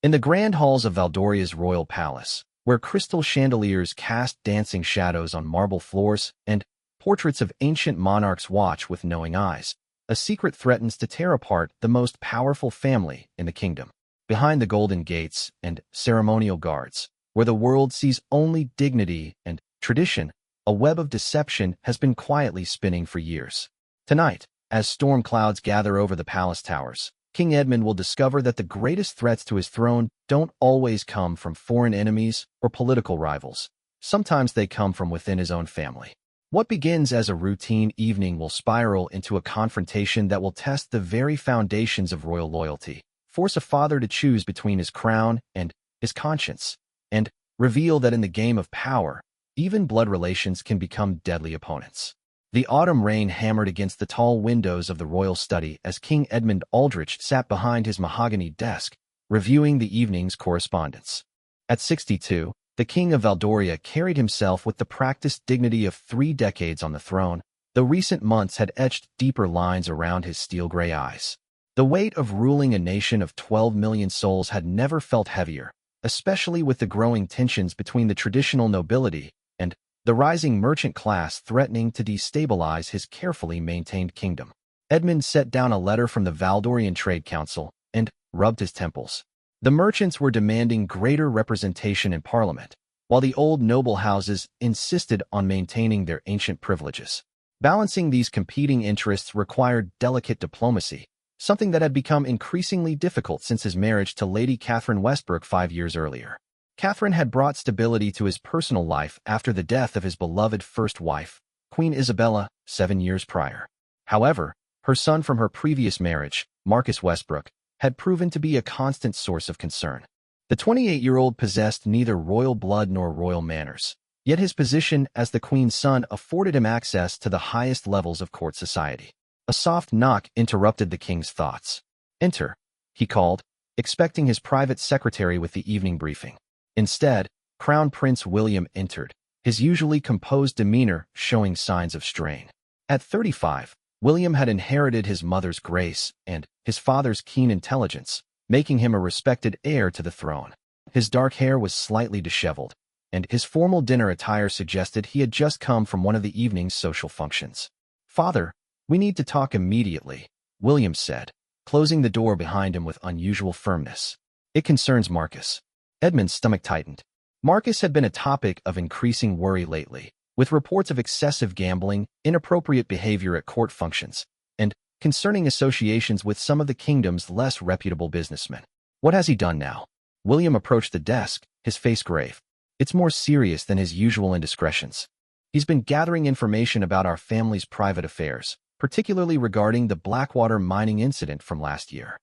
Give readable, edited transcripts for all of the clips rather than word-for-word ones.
In the grand halls of Valdoria's royal palace, where crystal chandeliers cast dancing shadows on marble floors and portraits of ancient monarchs watch with knowing eyes, a secret threatens to tear apart the most powerful family in the kingdom. Behind the golden gates and ceremonial guards, where the world sees only dignity and tradition, a web of deception has been quietly spinning for years. Tonight, as storm clouds gather over the palace towers, King Edmund will discover that the greatest threats to his throne don't always come from foreign enemies or political rivals. Sometimes they come from within his own family. What begins as a routine evening will spiral into a confrontation that will test the very foundations of royal loyalty, force a father to choose between his crown and his conscience, and reveal that in the game of power, even blood relations can become deadly opponents. The autumn rain hammered against the tall windows of the royal study as King Edmund Aldrich sat behind his mahogany desk, reviewing the evening's correspondence. At 62, the King of Valdoria carried himself with the practiced dignity of 3 decades on the throne, though recent months had etched deeper lines around his steel-gray eyes. The weight of ruling a nation of 12 million souls had never felt heavier, especially with the growing tensions between the traditional nobility and the rising merchant class threatening to destabilize his carefully maintained kingdom. Edmund set down a letter from the Valdorian Trade Council and rubbed his temples. The merchants were demanding greater representation in Parliament, while the old noble houses insisted on maintaining their ancient privileges. Balancing these competing interests required delicate diplomacy, something that had become increasingly difficult since his marriage to Lady Catherine Westbrook 5 years earlier. Catherine had brought stability to his personal life after the death of his beloved first wife, Queen Isabella, 7 years prior. However, her son from her previous marriage, Marcus Westbrook, had proven to be a constant source of concern. The 28-year-old possessed neither royal blood nor royal manners, yet his position as the Queen's son afforded him access to the highest levels of court society. A soft knock interrupted the king's thoughts. "Enter," he called, expecting his private secretary with the evening briefing. Instead, Crown Prince William entered, his usually composed demeanor showing signs of strain. At 35, William had inherited his mother's grace and his father's keen intelligence, making him a respected heir to the throne. His dark hair was slightly disheveled, and his formal dinner attire suggested he had just come from one of the evening's social functions. "Father, we need to talk immediately," William said, closing the door behind him with unusual firmness. "It concerns Marcus." Edmund's stomach tightened. Marcus had been a topic of increasing worry lately, with reports of excessive gambling, inappropriate behavior at court functions, and concerning associations with some of the kingdom's less reputable businessmen. "What has he done now?" William approached the desk, his face grave. "It's more serious than his usual indiscretions. He's been gathering information about our family's private affairs, particularly regarding the Blackwater mining incident from last year."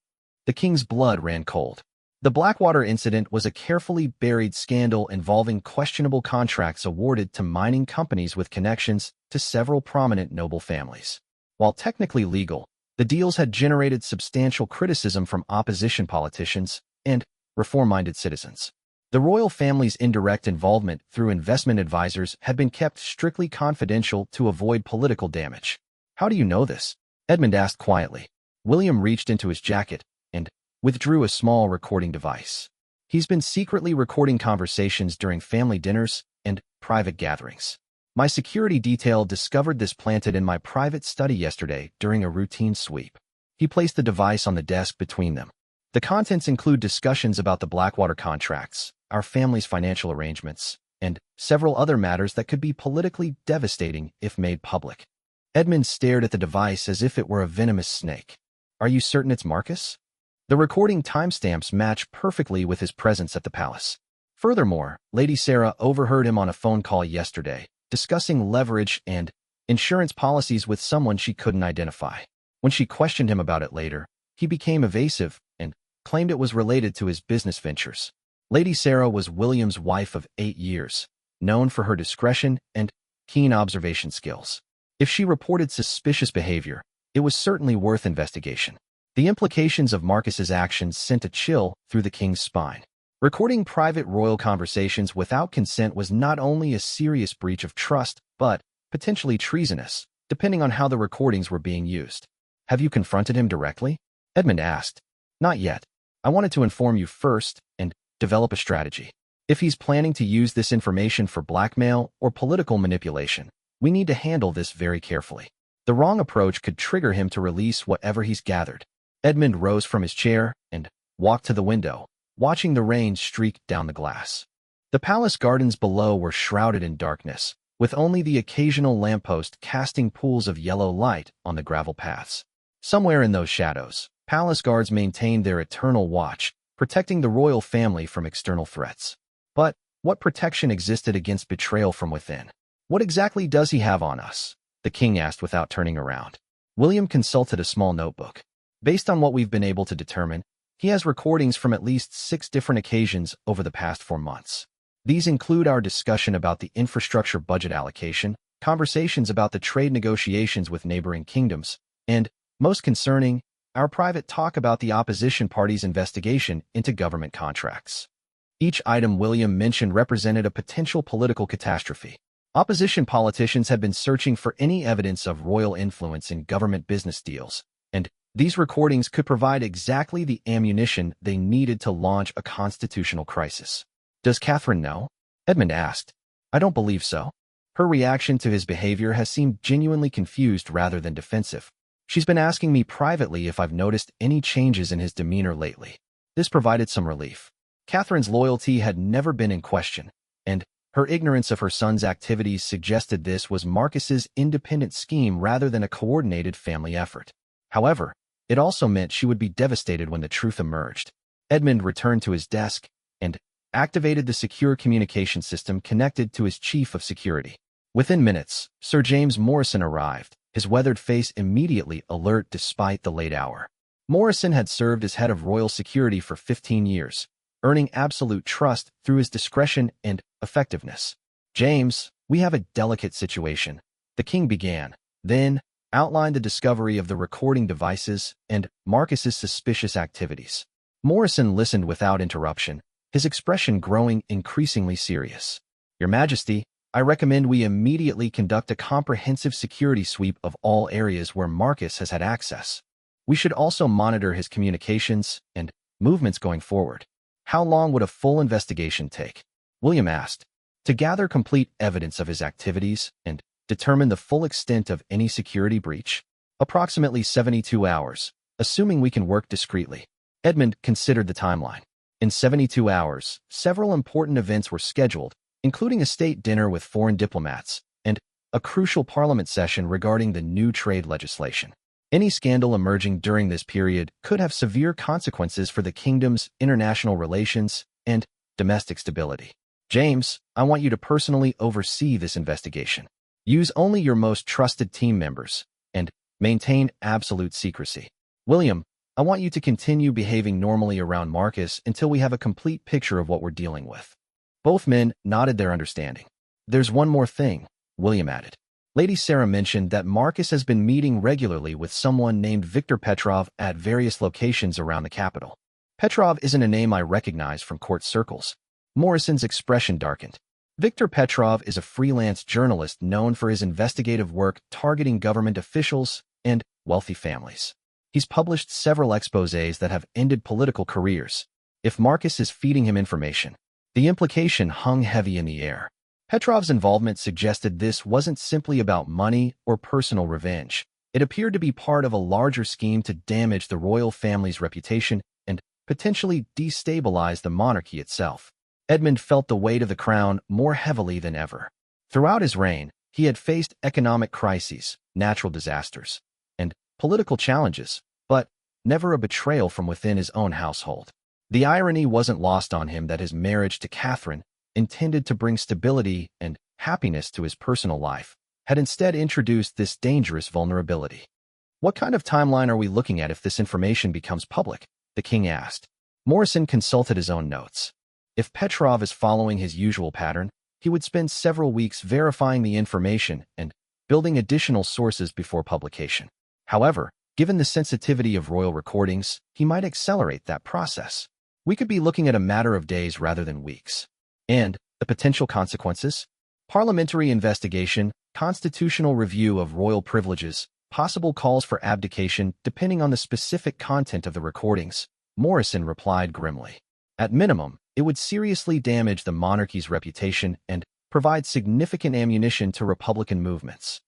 The king's blood ran cold. The Blackwater incident was a carefully buried scandal involving questionable contracts awarded to mining companies with connections to several prominent noble families. While technically legal, the deals had generated substantial criticism from opposition politicians and reform-minded citizens. The royal family's indirect involvement through investment advisors had been kept strictly confidential to avoid political damage. "How do you know this?" Edmund asked quietly. William reached into his jacket and withdrew a small recording device. "He's been secretly recording conversations during family dinners and private gatherings. My security detail discovered this planted in my private study yesterday during a routine sweep." He placed the device on the desk between them. "The contents include discussions about the Blackwater contracts, our family's financial arrangements, and several other matters that could be politically devastating if made public." Edmund stared at the device as if it were a venomous snake. "Are you certain it's Marcus?" The recording timestamps match perfectly with his presence at the palace. Furthermore, Lady Sarah overheard him on a phone call yesterday, discussing leverage and insurance policies with someone she couldn't identify. When she questioned him about it later, he became evasive and claimed it was related to his business ventures. Lady Sarah was William's wife of 8 years, known for her discretion and keen observation skills. If she reported suspicious behavior, it was certainly worth investigation. The implications of Marcus's actions sent a chill through the king's spine. Recording private royal conversations without consent was not only a serious breach of trust, but potentially treasonous, depending on how the recordings were being used. "Have you confronted him directly?" Edmund asked. "Not yet. I wanted to inform you first, develop a strategy. If he's planning to use this information for blackmail or political manipulation, we need to handle this very carefully. The wrong approach could trigger him to release whatever he's gathered. Edmund rose from his chair and walked to the window, watching the rain streak down the glass. The palace gardens below were shrouded in darkness, with only the occasional lamppost casting pools of yellow light on the gravel paths. Somewhere in those shadows, palace guards maintained their eternal watch, protecting the royal family from external threats. But what protection existed against betrayal from within? What exactly does he have on us? The king asked without turning around. William consulted a small notebook. Based on what we've been able to determine, he has recordings from at least 6 different occasions over the past 4 months. These include our discussion about the infrastructure budget allocation, conversations about the trade negotiations with neighboring kingdoms, and, most concerning, our private talk about the opposition party's investigation into government contracts. Each item William mentioned represented a potential political catastrophe. Opposition politicians had been searching for any evidence of royal influence in government business deals, and these recordings could provide exactly the ammunition they needed to launch a constitutional crisis. Does Catherine know? Edmund asked. I don't believe so. Her reaction to his behavior has seemed genuinely confused rather than defensive. She's been asking me privately if I've noticed any changes in his demeanor lately. This provided some relief. Catherine's loyalty had never been in question, and her ignorance of her son's activities suggested this was Marcus's independent scheme rather than a coordinated family effort. However, it also meant she would be devastated when the truth emerged. Edmund returned to his desk and activated the secure communication system connected to his chief of security. Within minutes, Sir James Morrison arrived, his weathered face immediately alert despite the late hour. Morrison had served as head of royal security for 15 years, earning absolute trust through his discretion and effectiveness. James, we have a delicate situation, the king began, then outlined the discovery of the recording devices and Marcus's suspicious activities. Morrison listened without interruption, his expression growing increasingly serious. Your Majesty, I recommend we immediately conduct a comprehensive security sweep of all areas where Marcus has had access. We should also monitor his communications and movements going forward. How long would a full investigation take? William asked. To gather complete evidence of his activities and determine the full extent of any security breach? Approximately 72 hours, assuming we can work discreetly. Edmund considered the timeline. In 72 hours, several important events were scheduled, including a state dinner with foreign diplomats and a crucial parliament session regarding the new trade legislation. Any scandal emerging during this period could have severe consequences for the kingdom's international relations and domestic stability. James, I want you to personally oversee this investigation. Use only your most trusted team members and maintain absolute secrecy. William, I want you to continue behaving normally around Marcus until we have a complete picture of what we're dealing with. Both men nodded their understanding. There's one more thing, William added. Lady Sarah mentioned that Marcus has been meeting regularly with someone named Viktor Petrov at various locations around the capital. Petrov isn't a name I recognize from court circles. Morrison's expression darkened. Viktor Petrov is a freelance journalist known for his investigative work targeting government officials and wealthy families. He's published several exposés that have ended political careers. If Marcus is feeding him information, the implication hung heavy in the air. Petrov's involvement suggested this wasn't simply about money or personal revenge. It appeared to be part of a larger scheme to damage the royal family's reputation and potentially destabilize the monarchy itself. Edmund felt the weight of the crown more heavily than ever. Throughout his reign, he had faced economic crises, natural disasters, and political challenges, but never a betrayal from within his own household. The irony wasn't lost on him that his marriage to Catherine, intended to bring stability and happiness to his personal life, had instead introduced this dangerous vulnerability. What kind of timeline are we looking at if this information becomes public? The king asked. Morrison consulted his own notes. If Petrov is following his usual pattern, he would spend several weeks verifying the information and building additional sources before publication. However, given the sensitivity of royal recordings, he might accelerate that process. We could be looking at a matter of days rather than weeks. And the potential consequences? Parliamentary investigation, constitutional review of royal privileges, possible calls for abdication depending on the specific content of the recordings, Morrison replied grimly. At minimum, it would seriously damage the monarchy's reputation and provide significant ammunition to Republican movements.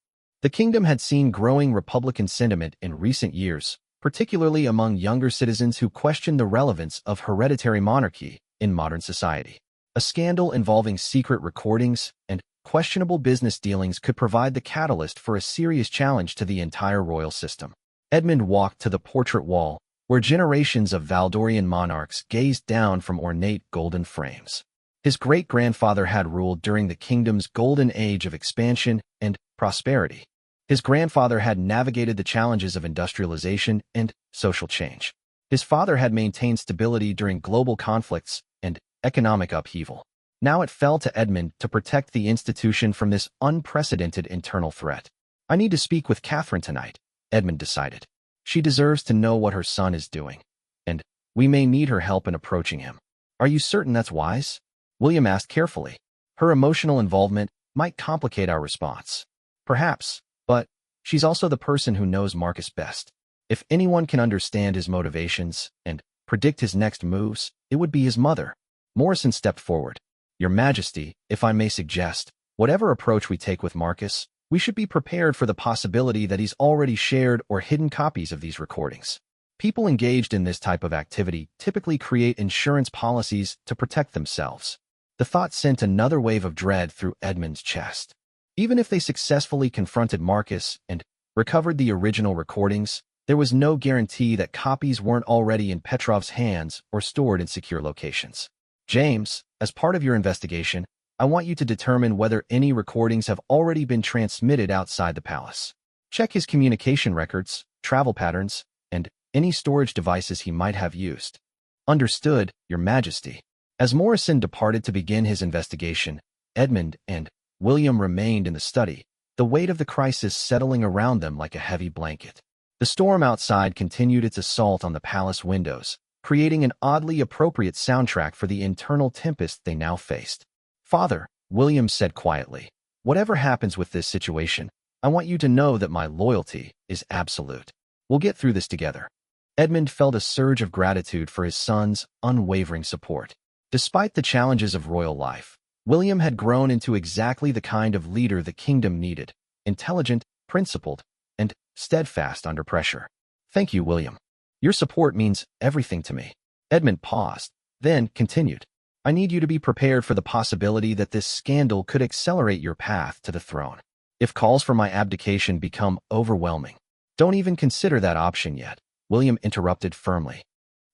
The kingdom had seen growing Republican sentiment in recent years, particularly among younger citizens who questioned the relevance of hereditary monarchy in modern society. A scandal involving secret recordings and questionable business dealings could provide the catalyst for a serious challenge to the entire royal system. Edmund walked to the portrait wall, where generations of Valdorian monarchs gazed down from ornate golden frames. His great-grandfather had ruled during the kingdom's golden age of expansion and prosperity. His grandfather had navigated the challenges of industrialization and social change. His father had maintained stability during global conflicts and economic upheaval. Now it fell to Edmund to protect the institution from this unprecedented internal threat. "I need to speak with Catherine tonight," Edmund decided. "She deserves to know what her son is doing, and we may need her help in approaching him." "Are you certain that's wise?" William asked carefully. "Her emotional involvement might complicate our response." "Perhaps, but she's also the person who knows Marcus best. If anyone can understand his motivations and predict his next moves, it would be his mother." Morrison stepped forward. "Your Majesty, if I may suggest, whatever approach we take with Marcus, we should be prepared for the possibility that he's already shared or hidden copies of these recordings. People engaged in this type of activity typically create insurance policies to protect themselves." The thought sent another wave of dread through Edmund's chest. Even if they successfully confronted Marcus and recovered the original recordings, there was no guarantee that copies weren't already in Petrov's hands or stored in secure locations. "James, as part of your investigation, I want you to determine whether any recordings have already been transmitted outside the palace. Check his communication records, travel patterns, and any storage devices he might have used." "Understood, Your Majesty." As Morrison departed to begin his investigation, Edmund and William remained in the study, the weight of the crisis settling around them like a heavy blanket. The storm outside continued its assault on the palace windows, creating an oddly appropriate soundtrack for the internal tempest they now faced. "Father," William said quietly, "whatever happens with this situation, I want you to know that my loyalty is absolute. We'll get through this together." Edmund felt a surge of gratitude for his son's unwavering support. Despite the challenges of royal life, William had grown into exactly the kind of leader the kingdom needed: intelligent, principled, and steadfast under pressure. "Thank you, William. Your support means everything to me." Edmund paused, then continued. "I need you to be prepared for the possibility that this scandal could accelerate your path to the throne. If calls for my abdication become overwhelming." "Don't even consider that option yet," William interrupted firmly.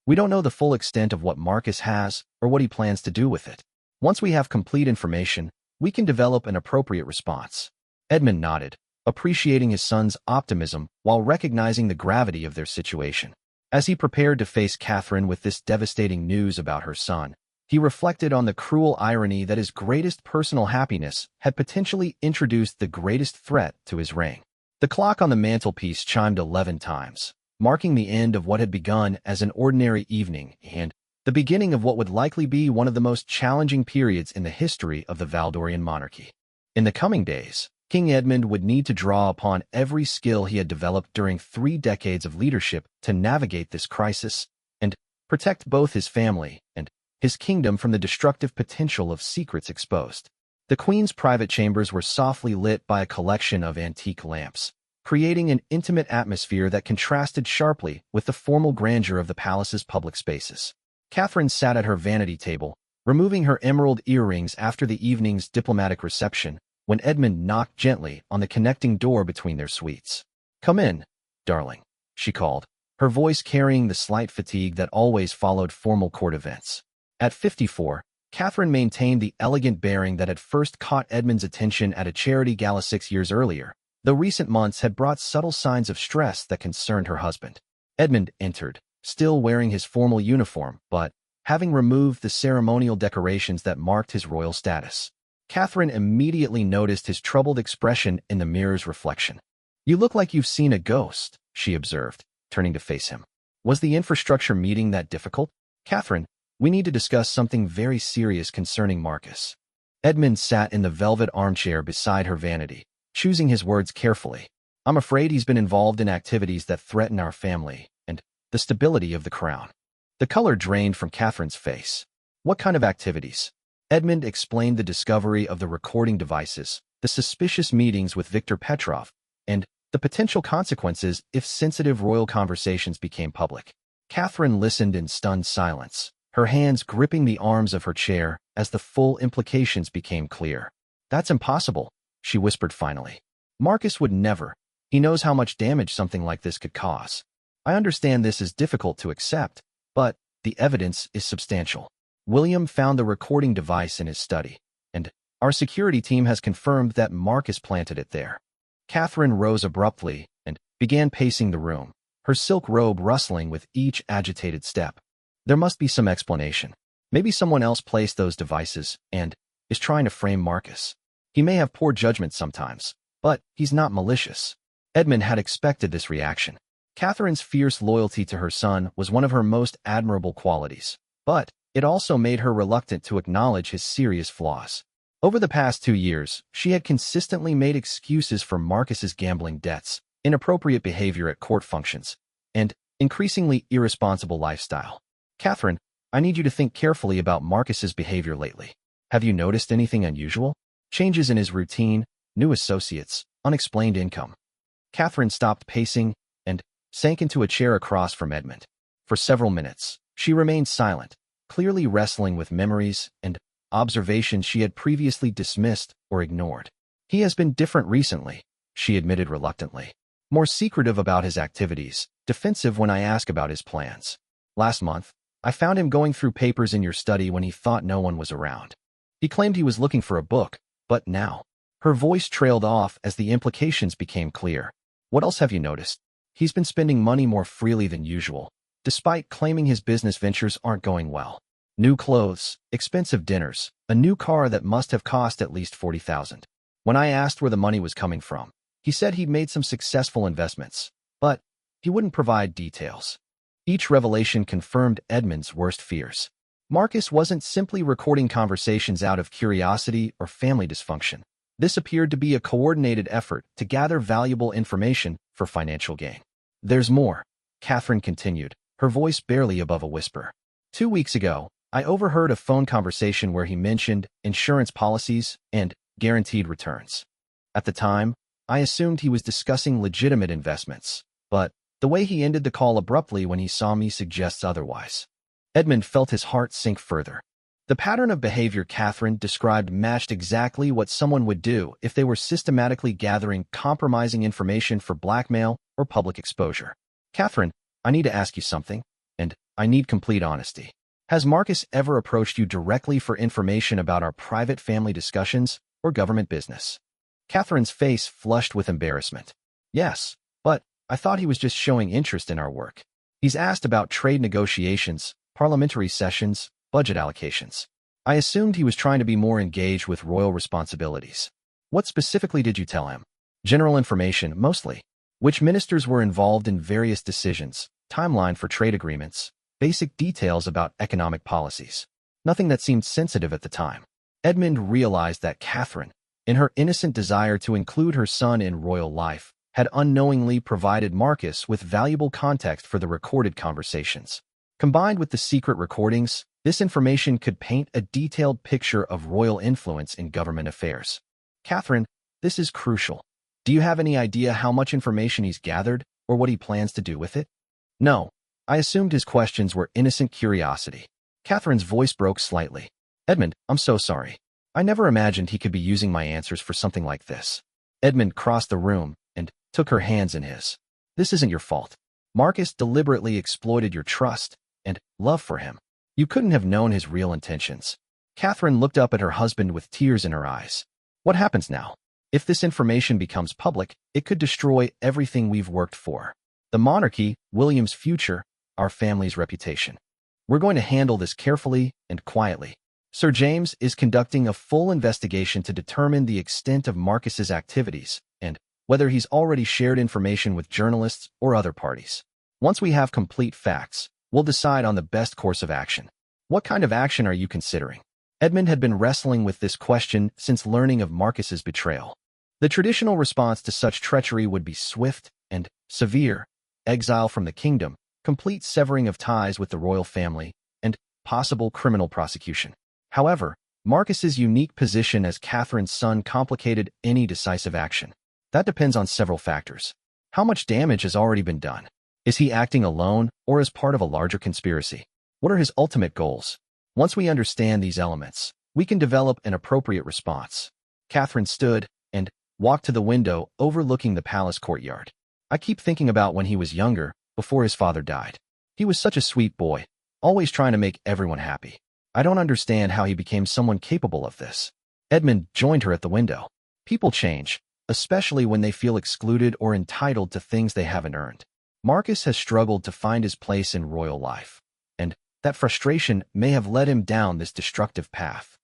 "We don't know the full extent of what Marcus has or what he plans to do with it. Once we have complete information, we can develop an appropriate response." Edmund nodded, appreciating his son's optimism while recognizing the gravity of their situation. As he prepared to face Catherine with this devastating news about her son, he reflected on the cruel irony that his greatest personal happiness had potentially introduced the greatest threat to his reign. The clock on the mantelpiece chimed 11 times, marking the end of what had begun as an ordinary evening and the beginning of what would likely be one of the most challenging periods in the history of the Valdorian monarchy. In the coming days, King Edmund would need to draw upon every skill he had developed during 3 decades of leadership to navigate this crisis and protect both his family and his kingdom from the destructive potential of secrets exposed. The Queen's private chambers were softly lit by a collection of antique lamps, creating an intimate atmosphere that contrasted sharply with the formal grandeur of the palace's public spaces. Catherine sat at her vanity table, removing her emerald earrings after the evening's diplomatic reception, when Edmund knocked gently on the connecting door between their suites. "Come in, darling," she called, her voice carrying the slight fatigue that always followed formal court events. At 54, Catherine maintained the elegant bearing that had first caught Edmund's attention at a charity gala 6 years earlier, though recent months had brought subtle signs of stress that concerned her husband. Edmund entered, still wearing his formal uniform, but having removed the ceremonial decorations that marked his royal status. Catherine immediately noticed his troubled expression in the mirror's reflection. "You look like you've seen a ghost," she observed, turning to face him. "Was the infrastructure meeting that difficult?" "Catherine, we need to discuss something very serious concerning Marcus." Edmund sat in the velvet armchair beside her vanity, choosing his words carefully. "I'm afraid he's been involved in activities that threaten our family and the stability of the crown." The color drained from Catherine's face. What kind of activities? Edmund explained the discovery of the recording devices, the suspicious meetings with Viktor Petrov, and the potential consequences if sensitive royal conversations became public. Catherine listened in stunned silence, her hands gripping the arms of her chair as the full implications became clear. That's impossible, she whispered finally. Marcus would never. He knows how much damage something like this could cause. I understand this is difficult to accept, but the evidence is substantial. William found the recording device in his study, and our security team has confirmed that Marcus planted it there. Catherine rose abruptly and began pacing the room, her silk robe rustling with each agitated step. There must be some explanation. Maybe someone else placed those devices and is trying to frame Marcus. He may have poor judgment sometimes, but he's not malicious. Edmund had expected this reaction. Catherine's fierce loyalty to her son was one of her most admirable qualities, but it also made her reluctant to acknowledge his serious flaws. Over the past 2 years, she had consistently made excuses for Marcus's gambling debts, inappropriate behavior at court functions, and increasingly irresponsible lifestyle. Catherine, I need you to think carefully about Marcus's behavior lately. Have you noticed anything unusual? Changes in his routine, new associates, unexplained income. Catherine stopped pacing and sank into a chair across from Edmund. For several minutes, she remained silent, clearly wrestling with memories and observations she had previously dismissed or ignored. He has been different recently, she admitted reluctantly. More secretive about his activities, defensive when I ask about his plans. Last month, I found him going through papers in your study when he thought no one was around. He claimed he was looking for a book, but now. Her voice trailed off as the implications became clear. What else have you noticed? He's been spending money more freely than usual, despite claiming his business ventures aren't going well. New clothes, expensive dinners, a new car that must have cost at least $40,000. When I asked where the money was coming from, he said he'd made some successful investments, but he wouldn't provide details. Each revelation confirmed Edmund's worst fears. Marcus wasn't simply recording conversations out of curiosity or family dysfunction. This appeared to be a coordinated effort to gather valuable information for financial gain. There's more, Catherine continued, her voice barely above a whisper. 2 weeks ago, I overheard a phone conversation where he mentioned insurance policies and guaranteed returns. At the time, I assumed he was discussing legitimate investments, but the way he ended the call abruptly when he saw me suggests otherwise. Edmund felt his heart sink further. The pattern of behavior Catherine described matched exactly what someone would do if they were systematically gathering compromising information for blackmail or public exposure. Catherine, I need to ask you something, and I need complete honesty. Has Marcus ever approached you directly for information about our private family discussions or government business? Catherine's face flushed with embarrassment. Yes, but I thought he was just showing interest in our work. He's asked about trade negotiations, parliamentary sessions, budget allocations. I assumed he was trying to be more engaged with royal responsibilities. What specifically did you tell him? General information, mostly. Which ministers were involved in various decisions, timeline for trade agreements, basic details about economic policies. Nothing that seemed sensitive at the time. Edmund realized that Catherine, in her innocent desire to include her son in royal life, had unknowingly provided Marcus with valuable context for the recorded conversations. Combined with the secret recordings, this information could paint a detailed picture of royal influence in government affairs. Catherine, this is crucial. Do you have any idea how much information he's gathered, or what he plans to do with it? No. I assumed his questions were innocent curiosity. Catherine's voice broke slightly. Edmund, I'm so sorry. I never imagined he could be using my answers for something like this. Edmund crossed the room and took her hands in his. This isn't your fault. Marcus deliberately exploited your trust and love for him. You couldn't have known his real intentions. Catherine looked up at her husband with tears in her eyes. What happens now? If this information becomes public, it could destroy everything we've worked for. The monarchy, William's future, our family's reputation. We're going to handle this carefully and quietly. Sir James is conducting a full investigation to determine the extent of Marcus's activities and whether he's already shared information with journalists or other parties. Once we have complete facts, we'll decide on the best course of action. What kind of action are you considering? Edmund had been wrestling with this question since learning of Marcus's betrayal. The traditional response to such treachery would be swift and severe: exile from the kingdom, complete severing of ties with the royal family, and possible criminal prosecution. However, Marcus's unique position as Catherine's son complicated any decisive action. That depends on several factors. How much damage has already been done? Is he acting alone or as part of a larger conspiracy? What are his ultimate goals? Once we understand these elements, we can develop an appropriate response. Catherine stood and walked to the window overlooking the palace courtyard. I keep thinking about when he was younger, before his father died. He was such a sweet boy, always trying to make everyone happy. I don't understand how he became someone capable of this. Edmund joined her at the window. People change, especially when they feel excluded or entitled to things they haven't earned. Marcus has struggled to find his place in royal life, and that frustration may have led him down this destructive path.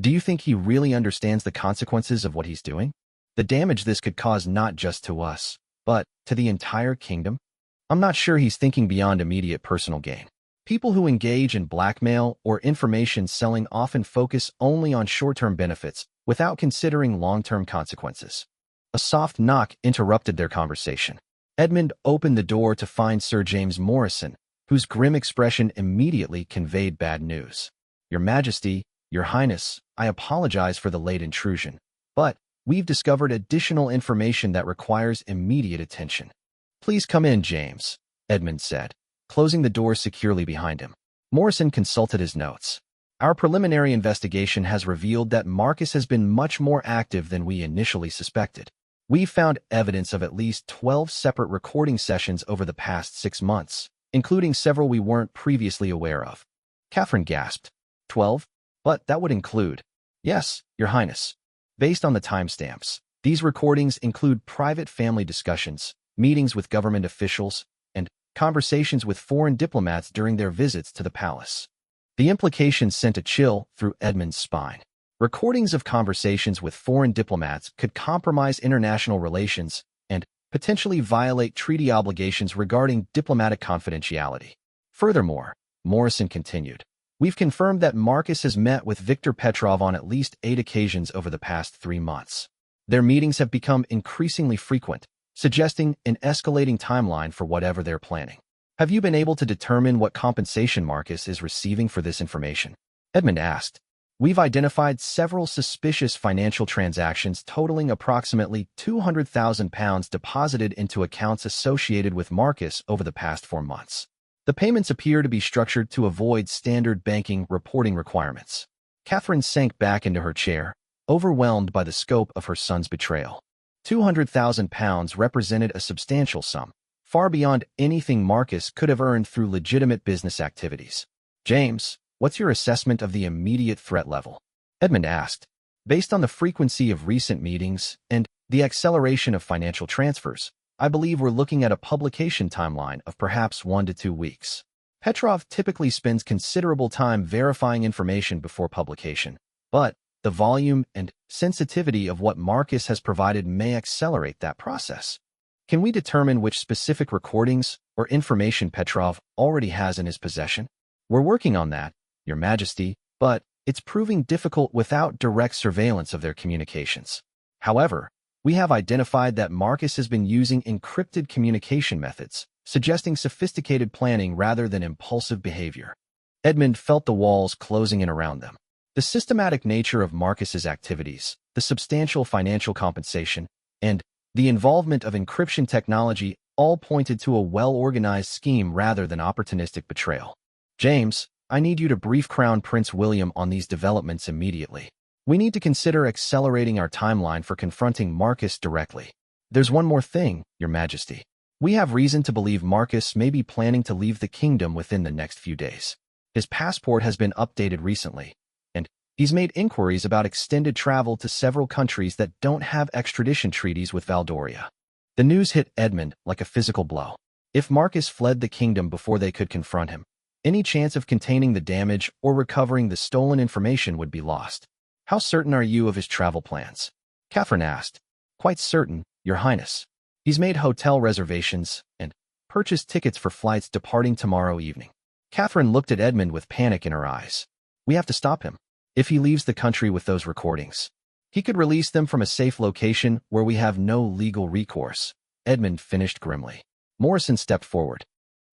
Do you think he really understands the consequences of what he's doing? The damage this could cause not just to us, but to the entire kingdom? I'm not sure he's thinking beyond immediate personal gain. People who engage in blackmail or information selling often focus only on short-term benefits without considering long-term consequences. A soft knock interrupted their conversation. Edmund opened the door to find Sir James Morrison, whose grim expression immediately conveyed bad news. Your Majesty, Your Highness, I apologize for the late intrusion, but we've discovered additional information that requires immediate attention. Please come in, James, Edmund said, closing the door securely behind him. Morrison consulted his notes. Our preliminary investigation has revealed that Marcus has been much more active than we initially suspected. We've found evidence of at least 12 separate recording sessions over the past 6 months, including several we weren't previously aware of. Catherine gasped. 12? But that would include... Yes, Your Highness. Based on the timestamps, these recordings include private family discussions, meetings with government officials, and conversations with foreign diplomats during their visits to the palace. The implications sent a chill through Edmund's spine. Recordings of conversations with foreign diplomats could compromise international relations and potentially violate treaty obligations regarding diplomatic confidentiality. Furthermore, Morrison continued, we've confirmed that Marcus has met with Viktor Petrov on at least 8 occasions over the past 3 months. Their meetings have become increasingly frequent, suggesting an escalating timeline for whatever they're planning. Have you been able to determine what compensation Marcus is receiving for this information? Edmund asked. We've identified several suspicious financial transactions totaling approximately £200,000 deposited into accounts associated with Marcus over the past 4 months. The payments appear to be structured to avoid standard banking reporting requirements. Catherine sank back into her chair, overwhelmed by the scope of her son's betrayal. £200,000 represented a substantial sum, far beyond anything Marcus could have earned through legitimate business activities. James, what's your assessment of the immediate threat level? Edmund asked. Based on the frequency of recent meetings and the acceleration of financial transfers, I believe we're looking at a publication timeline of perhaps 1 to 2 weeks. Petrov typically spends considerable time verifying information before publication, but the volume and sensitivity of what Marcus has provided may accelerate that process. Can we determine which specific recordings or information Petrov already has in his possession? We're working on that, Your Majesty, but it's proving difficult without direct surveillance of their communications. However, we have identified that Marcus has been using encrypted communication methods, suggesting sophisticated planning rather than impulsive behavior. Edmund felt the walls closing in around them. The systematic nature of Marcus's activities, the substantial financial compensation, and the involvement of encryption technology all pointed to a well-organized scheme rather than opportunistic betrayal. James, I need you to brief Crown Prince William on these developments immediately. We need to consider accelerating our timeline for confronting Marcus directly. There's one more thing, Your Majesty. We have reason to believe Marcus may be planning to leave the kingdom within the next few days. His passport has been updated recently, and he's made inquiries about extended travel to several countries that don't have extradition treaties with Valdoria. The news hit Edmund like a physical blow. If Marcus fled the kingdom before they could confront him, any chance of containing the damage or recovering the stolen information would be lost. How certain are you of his travel plans? Catherine asked. Quite certain, Your Highness. He's made hotel reservations and purchased tickets for flights departing tomorrow evening. Catherine looked at Edmund with panic in her eyes. We have to stop him. If he leaves the country with those recordings, he could release them from a safe location where we have no legal recourse. Edmund finished grimly. Morrison stepped forward.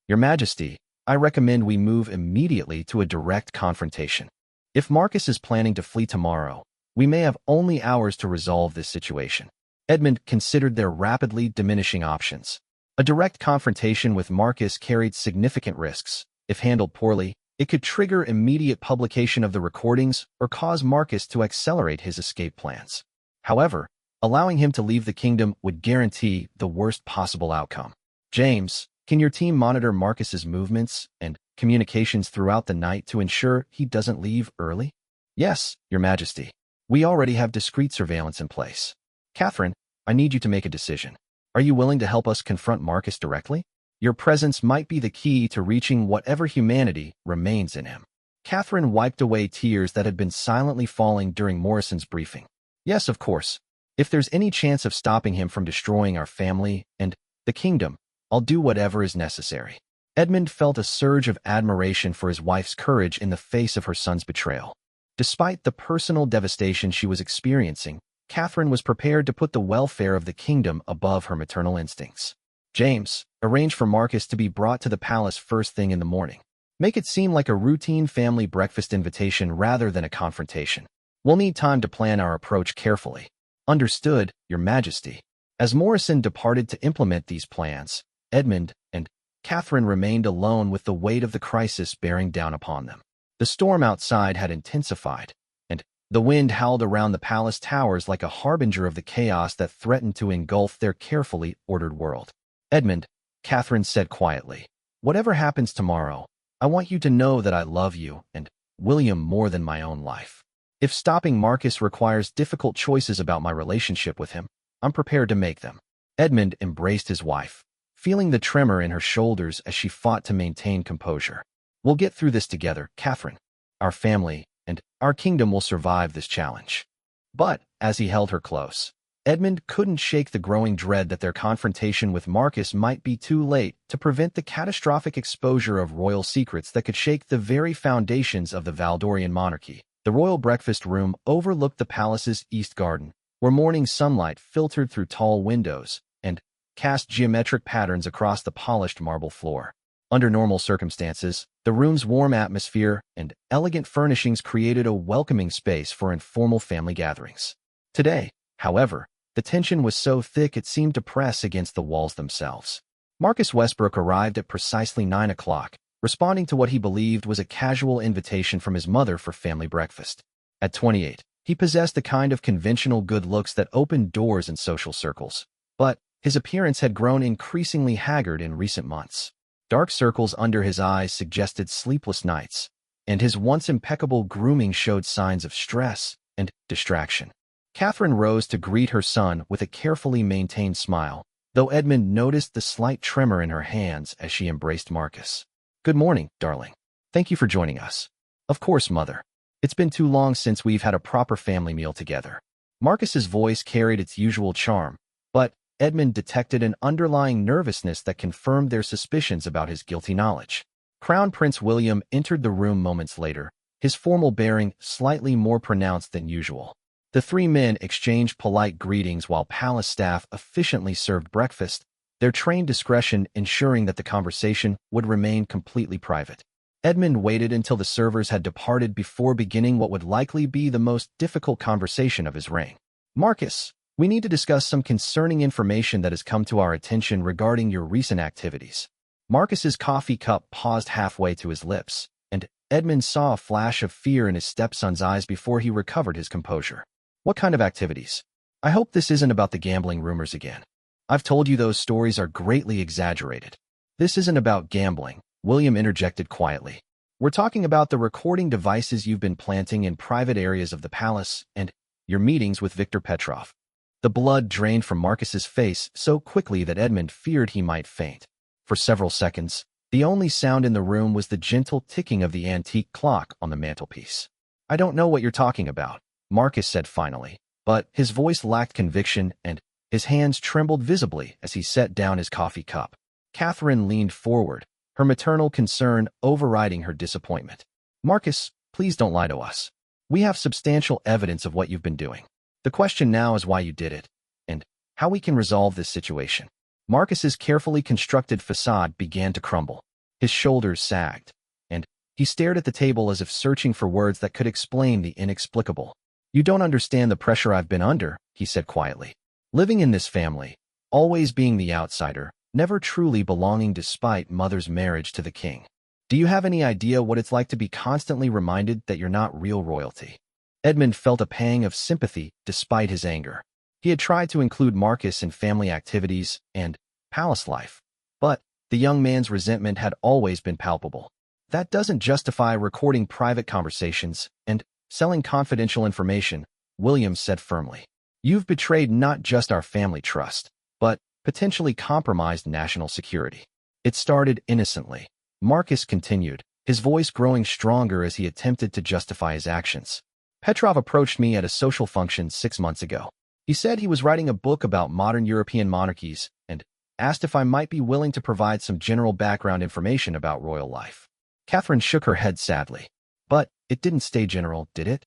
Your Majesty, I recommend we move immediately to a direct confrontation. If Marcus is planning to flee tomorrow, we may have only hours to resolve this situation. Edmund considered their rapidly diminishing options. A direct confrontation with Marcus carried significant risks. If handled poorly, it could trigger immediate publication of the recordings or cause Marcus to accelerate his escape plans. However, allowing him to leave the kingdom would guarantee the worst possible outcome. James, can your team monitor Marcus's movements and communications throughout the night to ensure he doesn't leave early? Yes, Your Majesty. We already have discreet surveillance in place. Catherine, I need you to make a decision. Are you willing to help us confront Marcus directly? Your presence might be the key to reaching whatever humanity remains in him. Catherine wiped away tears that had been silently falling during Morrison's briefing. Yes, of course. If there's any chance of stopping him from destroying our family and the kingdom, I'll do whatever is necessary. Edmund felt a surge of admiration for his wife's courage in the face of her son's betrayal. Despite the personal devastation she was experiencing, Catherine was prepared to put the welfare of the kingdom above her maternal instincts. James, arrange for Marcus to be brought to the palace first thing in the morning. Make it seem like a routine family breakfast invitation rather than a confrontation. We'll need time to plan our approach carefully. Understood, Your Majesty. As Morrison departed to implement these plans, Edmund and Catherine remained alone with the weight of the crisis bearing down upon them. The storm outside had intensified, and the wind howled around the palace towers like a harbinger of the chaos that threatened to engulf their carefully ordered world. Edmund, Catherine said quietly, whatever happens tomorrow, I want you to know that I love you and William more than my own life. If stopping Marcus requires difficult choices about my relationship with him, I'm prepared to make them. Edmund embraced his wife, feeling the tremor in her shoulders as she fought to maintain composure. We'll get through this together, Catherine. Our family and our kingdom will survive this challenge. But, as he held her close, Edmund couldn't shake the growing dread that their confrontation with Marcus might be too late to prevent the catastrophic exposure of royal secrets that could shake the very foundations of the Valdorian monarchy. The royal breakfast room overlooked the palace's east garden, where morning sunlight filtered through tall windows and cast geometric patterns across the polished marble floor. Under normal circumstances, the room's warm atmosphere and elegant furnishings created a welcoming space for informal family gatherings. Today, however, the tension was so thick it seemed to press against the walls themselves. Marcus Westbrook arrived at precisely 9 o'clock, responding to what he believed was a casual invitation from his mother for family breakfast. At 28, he possessed the kind of conventional good looks that opened doors in social circles, but his appearance had grown increasingly haggard in recent months. Dark circles under his eyes suggested sleepless nights, and his once impeccable grooming showed signs of stress and distraction. Catherine rose to greet her son with a carefully maintained smile, though Edmund noticed the slight tremor in her hands as she embraced Marcus. Good morning, darling. Thank you for joining us. Of course, Mother. It's been too long since we've had a proper family meal together. Marcus's voice carried its usual charm, but Edmund detected an underlying nervousness that confirmed their suspicions about his guilty knowledge. Crown Prince William entered the room moments later, his formal bearing slightly more pronounced than usual. The three men exchanged polite greetings while palace staff efficiently served breakfast, their trained discretion ensuring that the conversation would remain completely private. Edmund waited until the servers had departed before beginning what would likely be the most difficult conversation of his reign. Marcus, we need to discuss some concerning information that has come to our attention regarding your recent activities. Marcus's coffee cup paused halfway to his lips, and Edmund saw a flash of fear in his stepson's eyes before he recovered his composure. What kind of activities? I hope this isn't about the gambling rumors again. I've told you those stories are greatly exaggerated. This isn't about gambling, William interjected quietly. We're talking about the recording devices you've been planting in private areas of the palace and your meetings with Viktor Petrov. The blood drained from Marcus's face so quickly that Edmund feared he might faint. For several seconds, the only sound in the room was the gentle ticking of the antique clock on the mantelpiece. I don't know what you're talking about, Marcus said finally, but his voice lacked conviction and his hands trembled visibly as he set down his coffee cup. Catherine leaned forward, her maternal concern overriding her disappointment. Marcus, please don't lie to us. We have substantial evidence of what you've been doing. The question now is why you did it, and how we can resolve this situation. Marcus's carefully constructed facade began to crumble. His shoulders sagged, and he stared at the table as if searching for words that could explain the inexplicable. "You don't understand the pressure I've been under," he said quietly. "Living in this family, always being the outsider, never truly belonging despite mother's marriage to the king. Do you have any idea what it's like to be constantly reminded that you're not real royalty?" Edmund felt a pang of sympathy despite his anger. He had tried to include Marcus in family activities and palace life, but the young man's resentment had always been palpable. "That doesn't justify recording private conversations and selling confidential information," Williams said firmly. "You've betrayed not just our family trust, but potentially compromised national security." "It started innocently," Marcus continued, his voice growing stronger as he attempted to justify his actions. "Petrov approached me at a social function 6 months ago. He said he was writing a book about modern European monarchies and asked if I might be willing to provide some general background information about royal life." Catherine shook her head sadly. "But it didn't stay general, did it?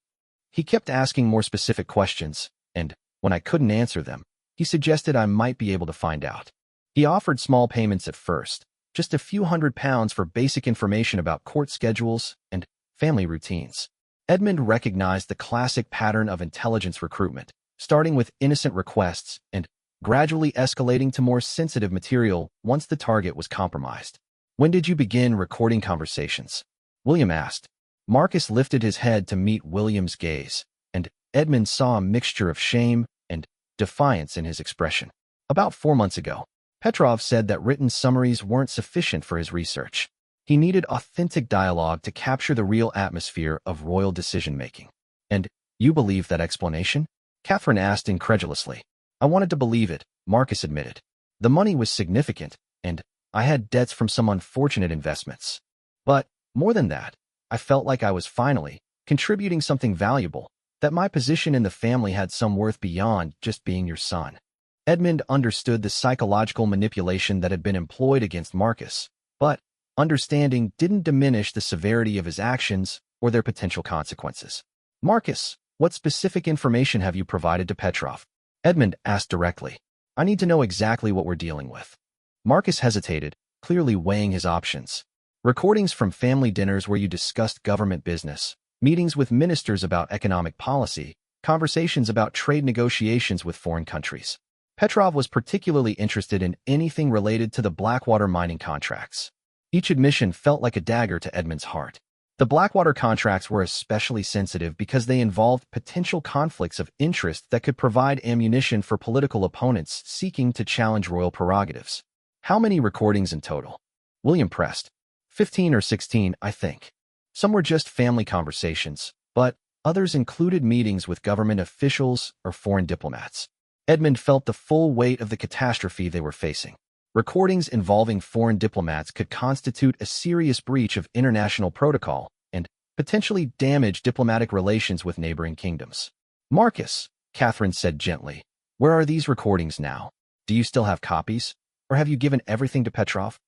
He kept asking more specific questions, and when I couldn't answer them, he suggested I might be able to find out. He offered small payments at first, just a few £100s for basic information about court schedules and family routines." Edmund recognized the classic pattern of intelligence recruitment, starting with innocent requests and gradually escalating to more sensitive material once the target was compromised. "When did you begin recording conversations?" William asked. Marcus lifted his head to meet William's gaze, and Edmund saw a mixture of shame and defiance in his expression. "About 4 months ago." Petrov said that written summaries weren't sufficient for his research. He needed authentic dialogue to capture the real atmosphere of royal decision-making. "And you believe that explanation?" Catherine asked incredulously. "I wanted to believe it," Marcus admitted. "The money was significant, and I had debts from some unfortunate investments. But more than that, I felt like I was finally contributing something valuable, that my position in the family had some worth beyond just being your son." Edmund understood the psychological manipulation that had been employed against Marcus, but understanding didn't diminish the severity of his actions or their potential consequences. "Marcus, what specific information have you provided to Petrov?" Edmund asked directly. "I need to know exactly what we're dealing with." Marcus hesitated, clearly weighing his options. "Recordings from family dinners where you discussed government business, meetings with ministers about economic policy, conversations about trade negotiations with foreign countries." Petrov was particularly interested in anything related to the Blackwater mining contracts. Each admission felt like a dagger to Edmund's heart. The Blackwater contracts were especially sensitive because they involved potential conflicts of interest that could provide ammunition for political opponents seeking to challenge royal prerogatives. "How many recordings in total?" William pressed. 15 or 16, I think. Some were just family conversations, but others included meetings with government officials or foreign diplomats. Edmund felt the full weight of the catastrophe they were facing. Recordings involving foreign diplomats could constitute a serious breach of international protocol and potentially damage diplomatic relations with neighboring kingdoms. "Marcus," Catherine said gently, "where are these recordings now? Do you still have copies, or have you given everything to Petrov?"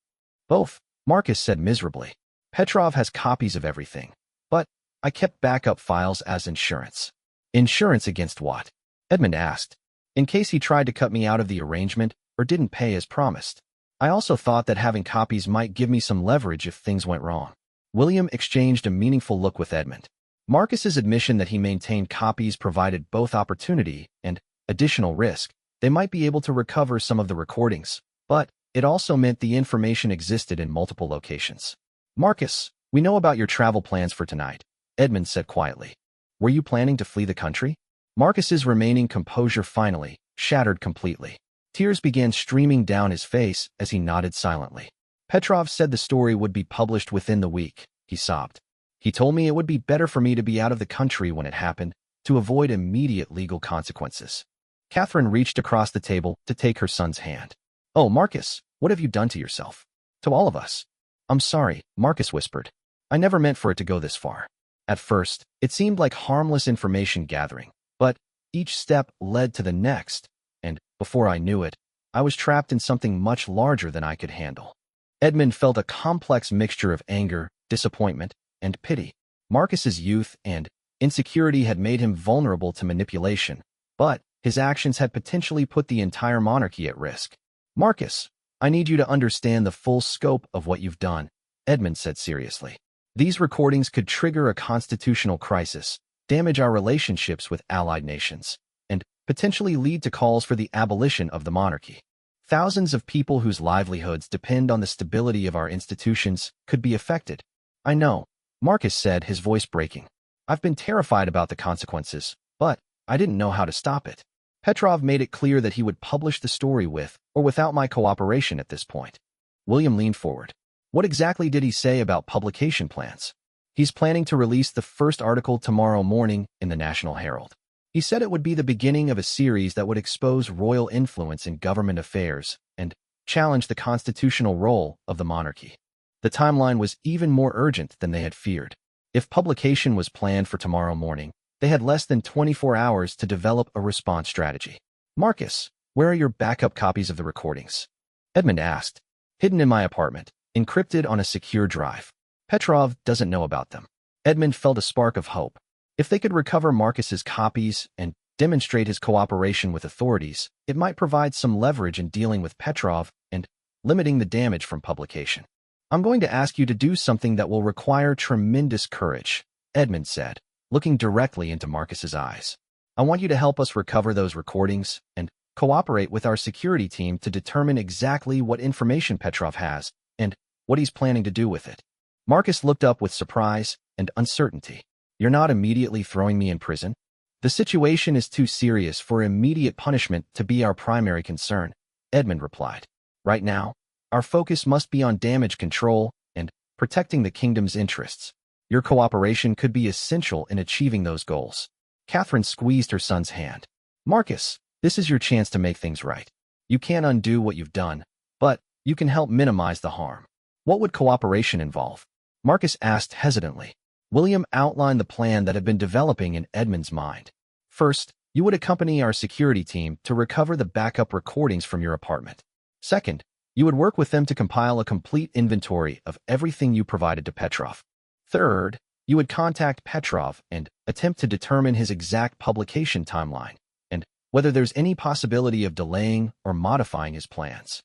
"Both," Marcus said miserably. "Petrov has copies of everything, but I kept backup files as insurance." "Insurance against what?" Edmund asked. "In case he tried to cut me out of the arrangement or didn't pay as promised. I also thought that having copies might give me some leverage if things went wrong." William exchanged a meaningful look with Edmund. Marcus's admission that he maintained copies provided both opportunity and additional risk. They might be able to recover some of the recordings, but it also meant the information existed in multiple locations. "Marcus, we know about your travel plans for tonight," Edmund said quietly. "Were you planning to flee the country?" Marcus's remaining composure finally shattered completely. Tears began streaming down his face as he nodded silently. "Petrov said the story would be published within the week," he sobbed. "He told me it would be better for me to be out of the country when it happened, to avoid immediate legal consequences." Catherine reached across the table to take her son's hand. "Oh, Marcus, what have you done to yourself? To all of us." "I'm sorry," Marcus whispered. "I never meant for it to go this far. At first, it seemed like harmless information gathering, but each step led to the next, and before I knew it, I was trapped in something much larger than I could handle." Edmund felt a complex mixture of anger, disappointment, and pity. Marcus's youth and insecurity had made him vulnerable to manipulation, but his actions had potentially put the entire monarchy at risk. "Marcus, I need you to understand the full scope of what you've done," Edmund said seriously. These recordings could trigger a constitutional crisis, damage our relationships with allied nations, and potentially lead to calls for the abolition of the monarchy. Thousands of people whose livelihoods depend on the stability of our institutions could be affected. I know, Marcus said, his voice breaking. I've been terrified about the consequences, but I didn't know how to stop it. Petrov made it clear that he would publish the story with or without my cooperation at this point. William leaned forward. What exactly did he say about publication plans? He's planning to release the first article tomorrow morning in the National Herald. He said it would be the beginning of a series that would expose royal influence in government affairs and challenge the constitutional role of the monarchy. The timeline was even more urgent than they had feared. If publication was planned for tomorrow morning, they had less than 24 hours to develop a response strategy. Marcus, where are your backup copies of the recordings? Edmund asked. Hidden in my apartment, encrypted on a secure drive. Petrov doesn't know about them. Edmund felt a spark of hope. If they could recover Marcus's copies and demonstrate his cooperation with authorities, it might provide some leverage in dealing with Petrov and limiting the damage from publication. I'm going to ask you to do something that will require tremendous courage, Edmund said, looking directly into Marcus's eyes. I want you to help us recover those recordings and cooperate with our security team to determine exactly what information Petrov has and what he's planning to do with it. Marcus looked up with surprise and uncertainty. You're not immediately throwing me in prison? The situation is too serious for immediate punishment to be our primary concern, Edmund replied. Right now, our focus must be on damage control and protecting the kingdom's interests. Your cooperation could be essential in achieving those goals. Catherine squeezed her son's hand. Marcus, this is your chance to make things right. You can't undo what you've done, but you can help minimize the harm. What would cooperation involve? Marcus asked hesitantly. William outlined the plan that had been developing in Edmund's mind. First, you would accompany our security team to recover the backup recordings from your apartment. Second, you would work with them to compile a complete inventory of everything you provided to Petrov. Third, you would contact Petrov and attempt to determine his exact publication timeline and whether there's any possibility of delaying or modifying his plans.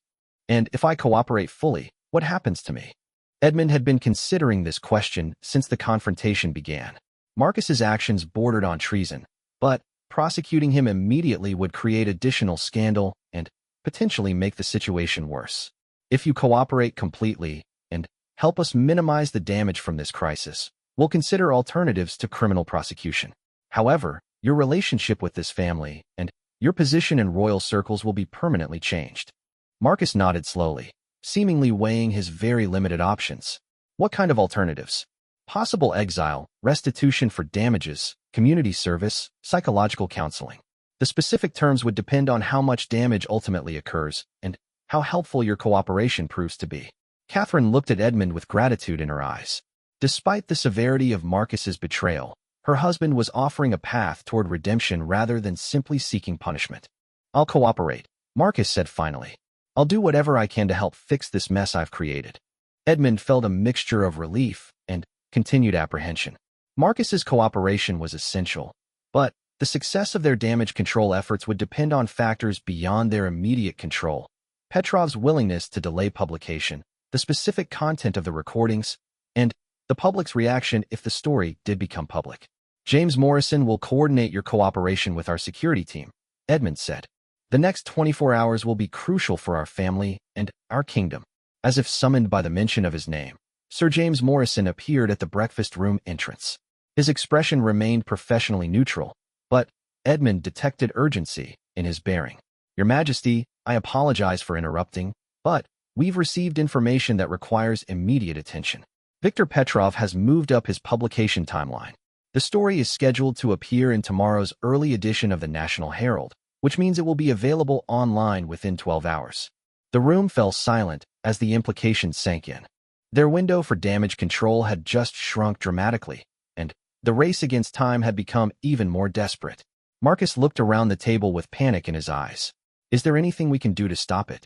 And if I cooperate fully, what happens to me? Edmund had been considering this question since the confrontation began. Marcus's actions bordered on treason, but prosecuting him immediately would create additional scandal and potentially make the situation worse. If you cooperate completely and help us minimize the damage from this crisis, we'll consider alternatives to criminal prosecution. However, your relationship with this family and your position in royal circles will be permanently changed. Marcus nodded slowly, seemingly weighing his very limited options. What kind of alternatives? Possible exile, restitution for damages, community service, psychological counseling. The specific terms would depend on how much damage ultimately occurs and how helpful your cooperation proves to be. Catherine looked at Edmund with gratitude in her eyes. Despite the severity of Marcus's betrayal, her husband was offering a path toward redemption rather than simply seeking punishment. I'll cooperate, Marcus said finally. I'll do whatever I can to help fix this mess I've created. Edmund felt a mixture of relief and continued apprehension. Marcus's cooperation was essential, but the success of their damage control efforts would depend on factors beyond their immediate control. Petrov's willingness to delay publication, the specific content of the recordings, and the public's reaction if the story did become public. James Morrison will coordinate your cooperation with our security team, Edmund said. The next 24 hours will be crucial for our family and our kingdom. As if summoned by the mention of his name, Sir James Morrison appeared at the breakfast room entrance. His expression remained professionally neutral, but Edmund detected urgency in his bearing. Your Majesty, I apologize for interrupting, but we've received information that requires immediate attention. Viktor Petrov has moved up his publication timeline. The story is scheduled to appear in tomorrow's early edition of the National Herald, which means it will be available online within 12 hours. The room fell silent as the implications sank in. Their window for damage control had just shrunk dramatically, and the race against time had become even more desperate. Marcus looked around the table with panic in his eyes. Is there anything we can do to stop it?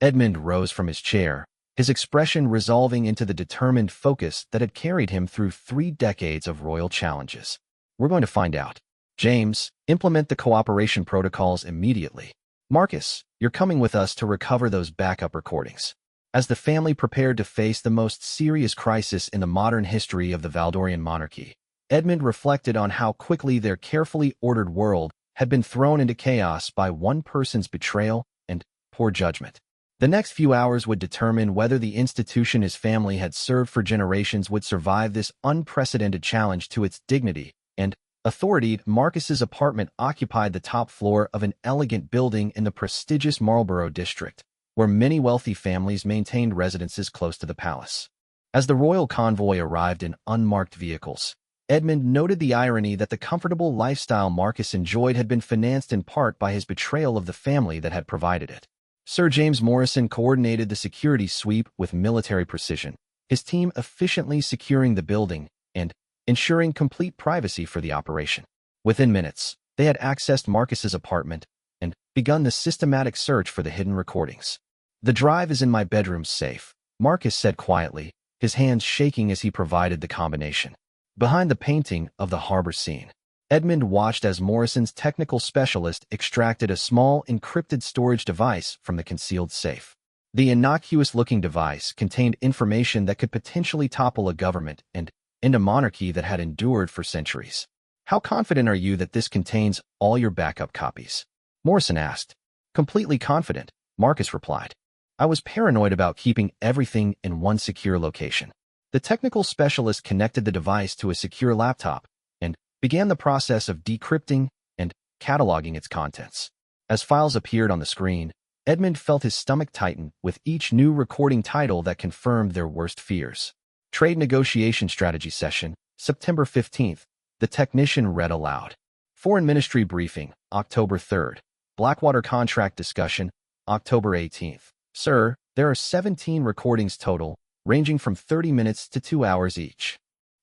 Edmund rose from his chair, his expression resolving into the determined focus that had carried him through 3 decades of royal challenges. We're going to find out. James, implement the cooperation protocols immediately. Marcus, you're coming with us to recover those backup recordings. As the family prepared to face the most serious crisis in the modern history of the Valdorian monarchy, Edmund reflected on how quickly their carefully ordered world had been thrown into chaos by one person's betrayal and poor judgment. The next few hours would determine whether the institution his family had served for generations would survive this unprecedented challenge to its dignity and authority. Marcus's apartment occupied the top floor of an elegant building in the prestigious Marlborough district, where many wealthy families maintained residences close to the palace. As the royal convoy arrived in unmarked vehicles, Edmund noted the irony that the comfortable lifestyle Marcus enjoyed had been financed in part by his betrayal of the family that had provided it. Sir James Morrison coordinated the security sweep with military precision, his team efficiently securing the building and ensuring complete privacy for the operation. Within minutes, they had accessed Marcus's apartment and begun the systematic search for the hidden recordings. "The drive is in my bedroom safe," Marcus said quietly, his hands shaking as he provided the combination. Behind the painting of the harbor scene, Edmund watched as Morrison's technical specialist extracted a small encrypted storage device from the concealed safe. The innocuous-looking device contained information that could potentially topple a government and end a monarchy that had endured for centuries. "How confident are you that this contains all your backup copies?" Morrison asked. "Completely confident," Marcus replied. "I was paranoid about keeping everything in one secure location." The technical specialist connected the device to a secure laptop and began the process of decrypting and cataloging its contents. As files appeared on the screen, Edmund felt his stomach tighten with each new recording title that confirmed their worst fears. Trade Negotiation Strategy Session, September 15th, the technician read aloud. Foreign Ministry Briefing, October 3rd. Blackwater Contract Discussion, October 18th. "Sir, there are 17 recordings total, ranging from 30 minutes to 2 hours each."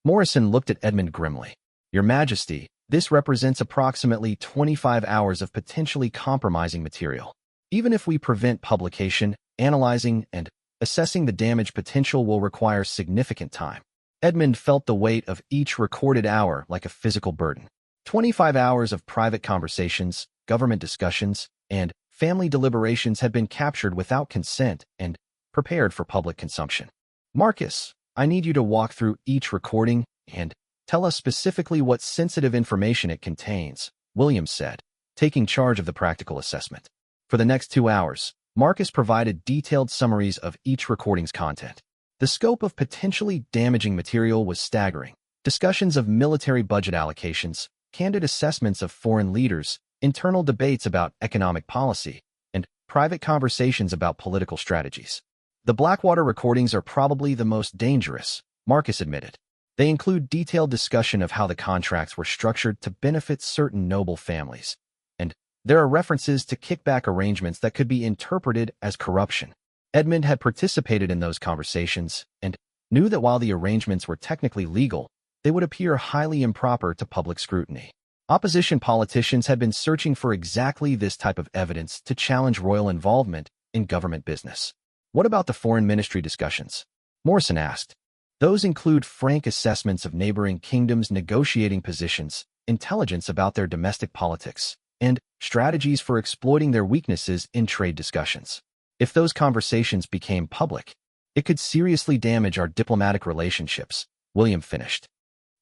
Morrison looked at Edmund grimly. "Your Majesty, this represents approximately 25 hours of potentially compromising material. Even if we prevent publication, analyzing and assessing the damage potential will require significant time." Edmund felt the weight of each recorded hour like a physical burden. 25 hours of private conversations, government discussions, and family deliberations had been captured without consent and prepared for public consumption. "Marcus, I need you to walk through each recording and tell us specifically what sensitive information it contains," Williams said, taking charge of the practical assessment. For the next 2 hours, Marcus provided detailed summaries of each recording's content. The scope of potentially damaging material was staggering. Discussions of military budget allocations, candid assessments of foreign leaders, internal debates about economic policy, and private conversations about political strategies. "The Blackwater recordings are probably the most dangerous," Marcus admitted. "They include detailed discussion of how the contracts were structured to benefit certain noble families, and there are references to kickback arrangements that could be interpreted as corruption." Edmund had participated in those conversations and knew that while the arrangements were technically legal, they would appear highly improper to public scrutiny. Opposition politicians had been searching for exactly this type of evidence to challenge royal involvement in government business. "What about the foreign ministry discussions?" Morrison asked. "Those include frank assessments of neighboring kingdoms' negotiating positions, intelligence about their domestic politics, and strategies for exploiting their weaknesses in trade discussions. If those conversations became public, it could seriously damage our diplomatic relationships," William finished.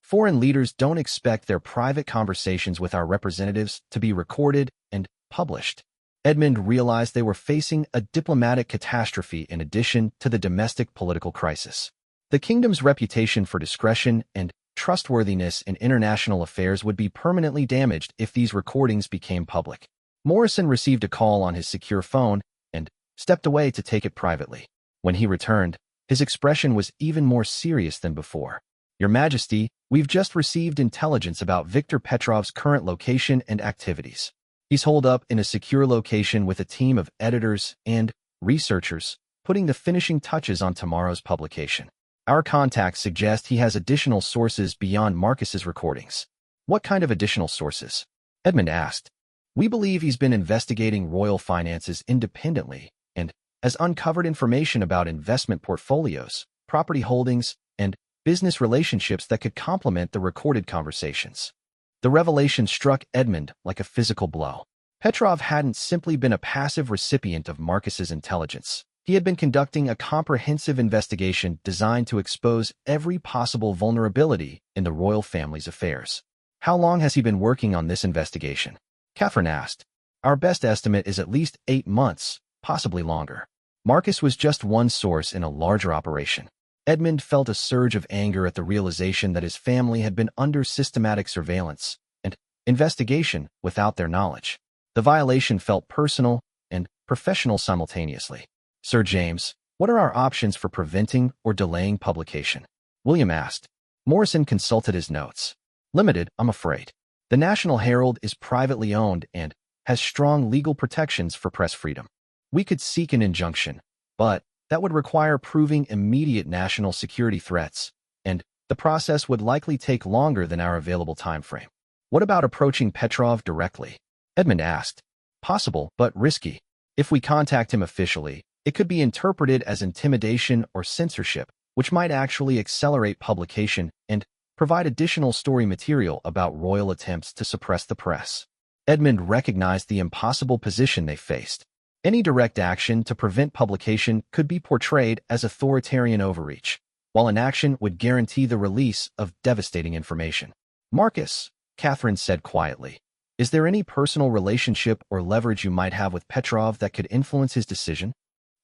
"Foreign leaders don't expect their private conversations with our representatives to be recorded and published." Edmund realized they were facing a diplomatic catastrophe in addition to the domestic political crisis. The kingdom's reputation for discretion and trustworthiness in international affairs would be permanently damaged if these recordings became public. Morrison received a call on his secure phone and stepped away to take it privately. When he returned, his expression was even more serious than before. "Your Majesty, we've just received intelligence about Viktor Petrov's current location and activities. He's holed up in a secure location with a team of editors and researchers, putting the finishing touches on tomorrow's publication. Our contacts suggest he has additional sources beyond Marcus's recordings." "What kind of additional sources?" Edmund asked. "We believe he's been investigating royal finances independently and has uncovered information about investment portfolios, property holdings, and business relationships that could complement the recorded conversations." The revelation struck Edmund like a physical blow. Petrov hadn't simply been a passive recipient of Marcus's intelligence. He had been conducting a comprehensive investigation designed to expose every possible vulnerability in the royal family's affairs. How long has he been working on this investigation? Catherine asked. Our best estimate is at least 8 months, possibly longer. Marcus was just one source in a larger operation. Edmund felt a surge of anger at the realization that his family had been under systematic surveillance and investigation without their knowledge. The violation felt personal and professional simultaneously. Sir James, what are our options for preventing or delaying publication? William asked. Morrison consulted his notes. Limited, I'm afraid. The National Herald is privately owned and has strong legal protections for press freedom. We could seek an injunction, but that would require proving immediate national security threats, and the process would likely take longer than our available timeframe. What about approaching Petrov directly? Edmund asked. Possible, but risky. If we contact him officially, it could be interpreted as intimidation or censorship, which might actually accelerate publication and provide additional story material about royal attempts to suppress the press. Edmund recognized the impossible position they faced. Any direct action to prevent publication could be portrayed as authoritarian overreach, while inaction would guarantee the release of devastating information. Marcus, Catherine said quietly, is there any personal relationship or leverage you might have with Petrov that could influence his decision?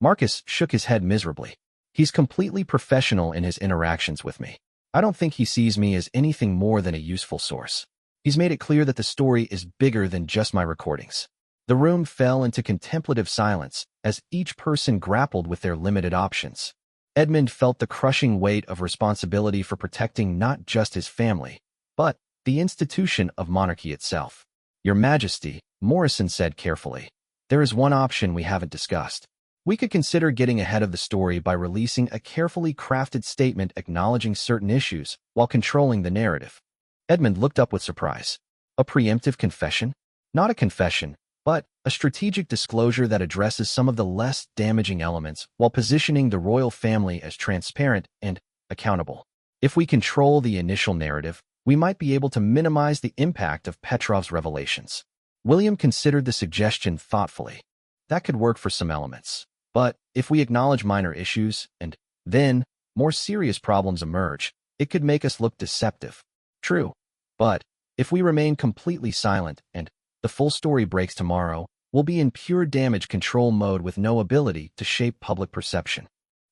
Marcus shook his head miserably. He's completely professional in his interactions with me. I don't think he sees me as anything more than a useful source. He's made it clear that the story is bigger than just my recordings. The room fell into contemplative silence as each person grappled with their limited options. Edmund felt the crushing weight of responsibility for protecting not just his family, but the institution of monarchy itself. Your Majesty, Morrison said carefully, there is one option we haven't discussed. We could consider getting ahead of the story by releasing a carefully crafted statement acknowledging certain issues while controlling the narrative. Edmund looked up with surprise. A preemptive confession? Not a confession, but a strategic disclosure that addresses some of the less damaging elements while positioning the royal family as transparent and accountable. If we control the initial narrative, we might be able to minimize the impact of Petrov's revelations. William considered the suggestion thoughtfully. That could work for some elements. But if we acknowledge minor issues and then more serious problems emerge, it could make us look deceptive. True. But if we remain completely silent and the full story breaks tomorrow, we'll be in pure damage control mode with no ability to shape public perception.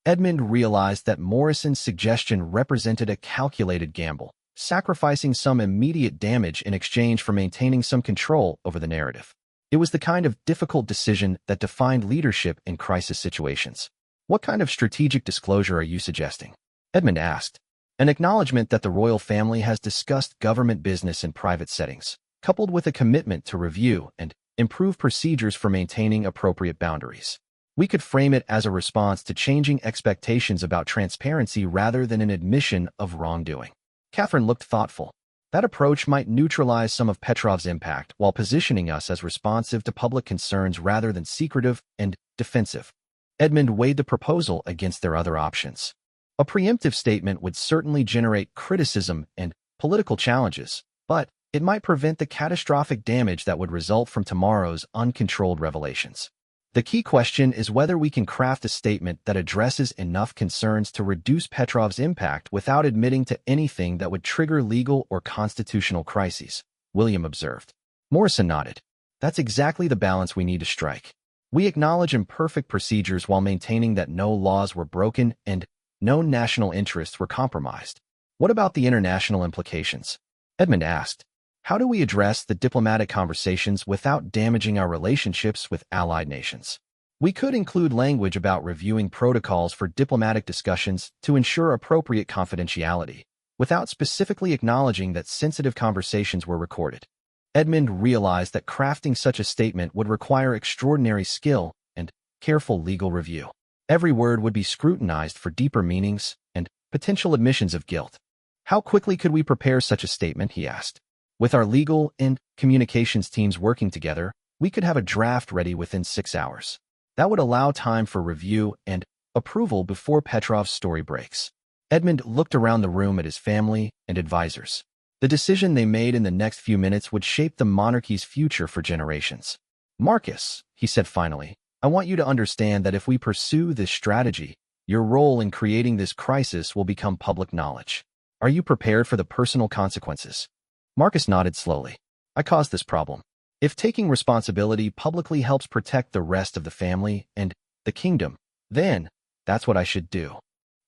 Edmund realized that Morrison's suggestion represented a calculated gamble, sacrificing some immediate damage in exchange for maintaining some control over the narrative. It was the kind of difficult decision that defined leadership in crisis situations. What kind of strategic disclosure are you suggesting? Edmund asked. An acknowledgement that the royal family has discussed government business in private settings, coupled with a commitment to review and improve procedures for maintaining appropriate boundaries. We could frame it as a response to changing expectations about transparency rather than an admission of wrongdoing. Catherine looked thoughtful. That approach might neutralize some of Petrov's impact while positioning us as responsive to public concerns rather than secretive and defensive. Edmund weighed the proposal against their other options. A preemptive statement would certainly generate criticism and political challenges, but it might prevent the catastrophic damage that would result from tomorrow's uncontrolled revelations. The key question is whether we can craft a statement that addresses enough concerns to reduce Petrov's impact without admitting to anything that would trigger legal or constitutional crises, William observed. Morrison nodded. That's exactly the balance we need to strike. We acknowledge imperfect procedures while maintaining that no laws were broken and no national interests were compromised. What about the international implications? Edmund asked. How do we address the diplomatic conversations without damaging our relationships with allied nations? We could include language about reviewing protocols for diplomatic discussions to ensure appropriate confidentiality, without specifically acknowledging that sensitive conversations were recorded. Edmund realized that crafting such a statement would require extraordinary skill and careful legal review. Every word would be scrutinized for deeper meanings and potential admissions of guilt. How quickly could we prepare such a statement, he asked. With our legal and communications teams working together, we could have a draft ready within 6 hours. That would allow time for review and approval before Petrov's story breaks. Edmund looked around the room at his family and advisors. The decision they made in the next few minutes would shape the monarchy's future for generations. Marcus, he said finally, I want you to understand that if we pursue this strategy, your role in creating this crisis will become public knowledge. Are you prepared for the personal consequences? Marcus nodded slowly. I caused this problem. If taking responsibility publicly helps protect the rest of the family and the kingdom, then that's what I should do.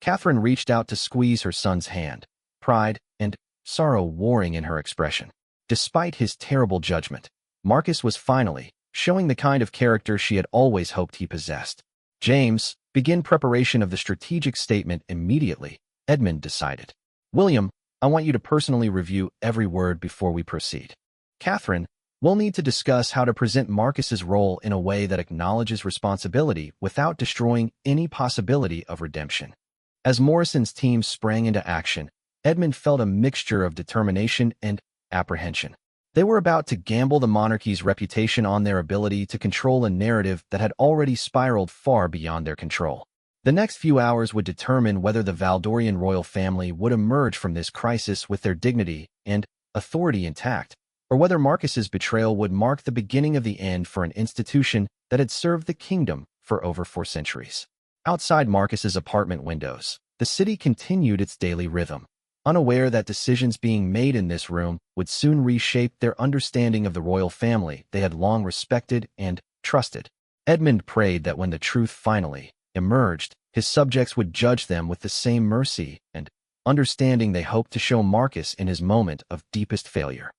Catherine reached out to squeeze her son's hand, pride and sorrow warring in her expression. Despite his terrible judgment, Marcus was finally showing the kind of character she had always hoped he possessed. James, begin preparation of the strategic statement immediately, Edmund decided. William, I want you to personally review every word before we proceed. Catherine, we'll need to discuss how to present Marcus's role in a way that acknowledges responsibility without destroying any possibility of redemption. As Morrison's team sprang into action, Edmund felt a mixture of determination and apprehension. They were about to gamble the monarchy's reputation on their ability to control a narrative that had already spiraled far beyond their control. The next few hours would determine whether the Valdorian royal family would emerge from this crisis with their dignity and authority intact, or whether Marcus's betrayal would mark the beginning of the end for an institution that had served the kingdom for over 4 centuries. Outside Marcus's apartment windows, the city continued its daily rhythm, unaware that decisions being made in this room would soon reshape their understanding of the royal family they had long respected and trusted. Edmund prayed that when the truth finally emerged, his subjects would judge them with the same mercy and understanding they hoped to show Marcus in his moment of deepest failure.